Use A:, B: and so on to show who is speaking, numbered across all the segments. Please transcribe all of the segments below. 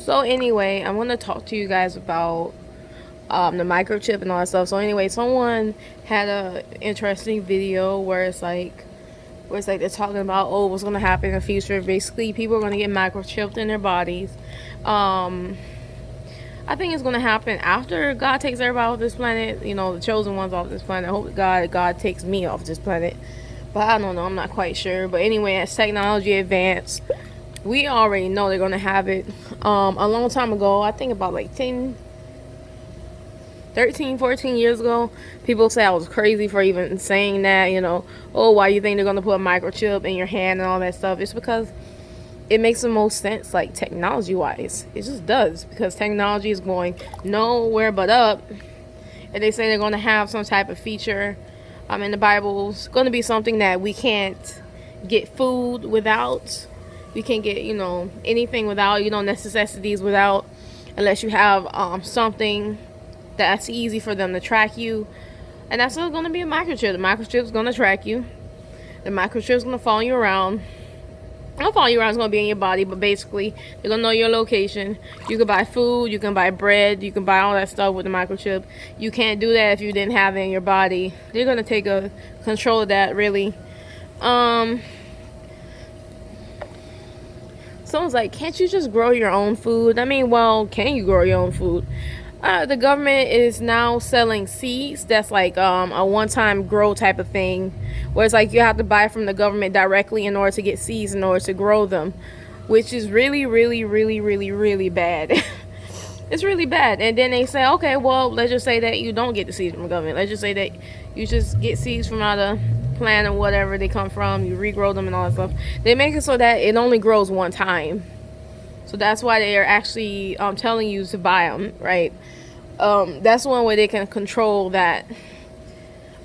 A: So anyway, I'm gonna talk to you guys about the microchip and all that stuff. So anyway, someone had a interesting video where it's like they're talking about, oh, what's gonna happen in the future. Basically, people are gonna get microchipped in their bodies. I think it's gonna happen after God takes everybody off this planet. You know, the chosen ones off this planet. I hope God takes me off this planet. But I don't know. I'm not quite sure. But anyway, as technology advances, we already know they're gonna have it. A long time ago, I think about like 10, 13, 14 years ago, people say I was crazy for even saying that. You know, oh, why you think they're gonna put a microchip in your hand and all that stuff? It's because it makes the most sense, like technology wise. It just does, because technology is going nowhere but up. And they say they're going to have some type of feature in the Bible. It's going to be something that we can't get food without. We can't get, anything without, necessities without, unless you have something that's easy for them to track you. And that's still going to be a microchip. The microchip is going to track you. The microchip is going to follow you around. Not follow you around, it's going to be in your body, but basically, they're going to know your location. You can buy food, you can buy bread, you can buy all that stuff with the microchip. You can't do that if you didn't have it in your body. They're going to take a control of that, really. Someone's like, can't you just grow your own food? I mean, well, can you grow your own food? The government is now selling seeds. That's like a one-time grow type of thing, where it's like you have to buy from the government directly in order to get seeds in order to grow them, which is really, really, really, really, really bad. It's really bad. And then they say, okay, well, let's just say that you don't get the seeds from the government. Let's just say that you just get seeds from out of plant or whatever they come from. You regrow them and all that stuff. They make it so that it only grows one time. So that's why they are actually telling you to buy them, right? That's one way they can control that.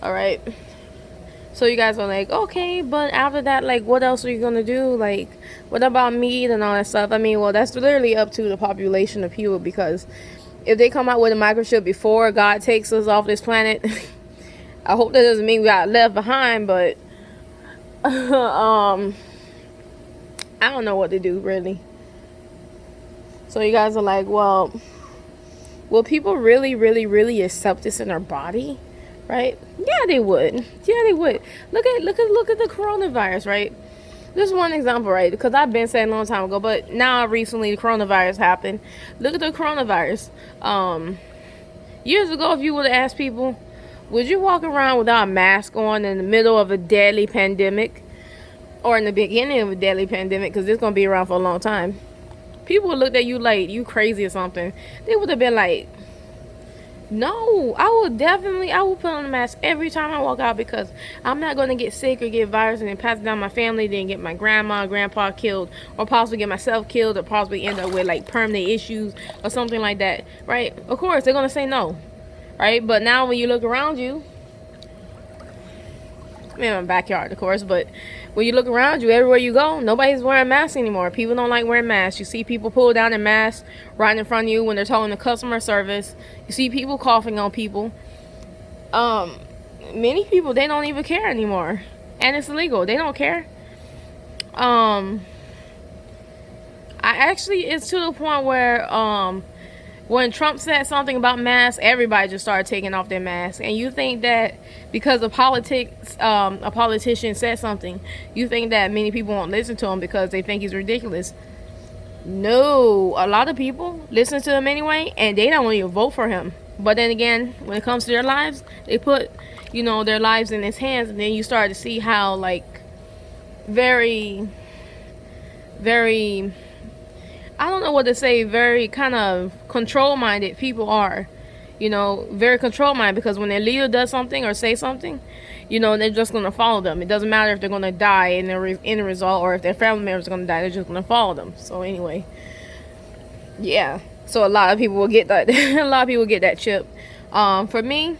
A: All right. So you guys are like, okay, but after that, like, what else are you gonna do? Like, what about meat and all that stuff? I mean, well, that's literally up to the population of people, because if they come out with a microchip before God takes us off this planet, I hope that doesn't mean we got left behind, but I don't know what to do, really. So you guys are like, well, will people really, really, really accept this in their body? Right? Yeah, they would. Yeah, they would. Look at the coronavirus, right? This is one example, right? Because I've been saying a long time ago, but now recently the coronavirus happened. Look at the coronavirus. Years ago, if you would have asked people, would you walk around without a mask on in the middle of a deadly pandemic, or in the beginning of a deadly pandemic, because it's gonna be around for a long time? People would look at you like you crazy or something. They would have been like, no, I will put on a mask every time I walk out, because I'm not going to get sick or get virus and then pass it down my family, then get my grandma, grandpa killed, or possibly get myself killed, or possibly end up with like permanent issues or something like that, right? Of course, they're going to say no, right? But now when you look around you, I'm in my backyard, of course, but when you look around you, everywhere you go, nobody's wearing masks anymore. People don't like wearing masks. You see people pull down their masks right in front of you when they're talking to customer service. You see people coughing on people. Many people, they don't even care anymore, and it's illegal. They don't care. It's to the point where when Trump said something about masks, everybody just started taking off their masks. And you think that because of politics, a politician said something, you think that many people won't listen to him because they think he's ridiculous. No, a lot of people listen to him anyway, and they don't even vote for him. But then again, when it comes to their lives, they put, their lives in his hands, and then you start to see how, like, very, very, I don't know what to say, very kind of control-minded people are. Very control-minded, because when their leader does something or say something, they're just going to follow them. It doesn't matter if they're going to die in the result, or if their family members are going to die, they're just going to follow them. So anyway, yeah. So a lot of people will get that. A lot of people get that chip. For me,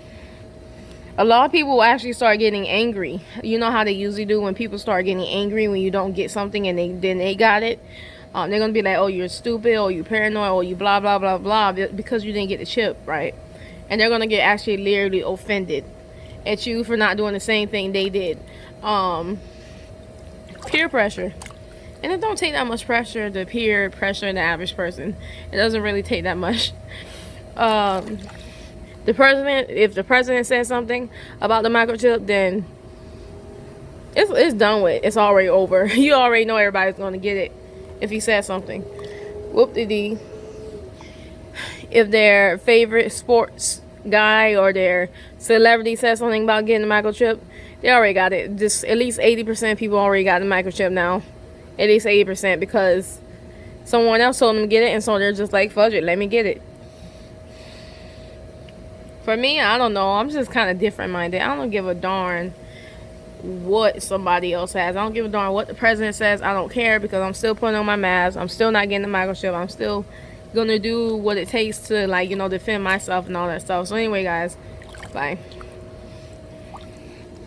A: a lot of people will actually start getting angry. You know how they usually do when people start getting angry when you don't get something and then they got it. They're going to be like, oh, you're stupid, or you paranoid, or you blah, blah, blah, blah, because you didn't get the chip, right? And they're going to get actually literally offended at you for not doing the same thing they did. Peer pressure. And it don't take that much pressure, the peer pressure in the average person. It doesn't really take that much. The president, if the president says something about the microchip, then it's done with. It's already over. You already know everybody's going to get it if he says something. Whoop-de-dee. If their favorite sports guy or their celebrity says something about getting the microchip, they already got it. Just at least 80% of people already got the microchip now. At least 80%, because someone else told them to get it, and so they're just like, fudge it, let me get it. For me, I don't know. I'm just kind of different minded. I don't give a darn what somebody else has. I don't give a darn what the president says. I don't care, because I'm still putting on my mask. I'm still not getting the microchip. I'm still gonna do what it takes to, like, you know, defend myself and all that stuff. So anyway, guys, bye.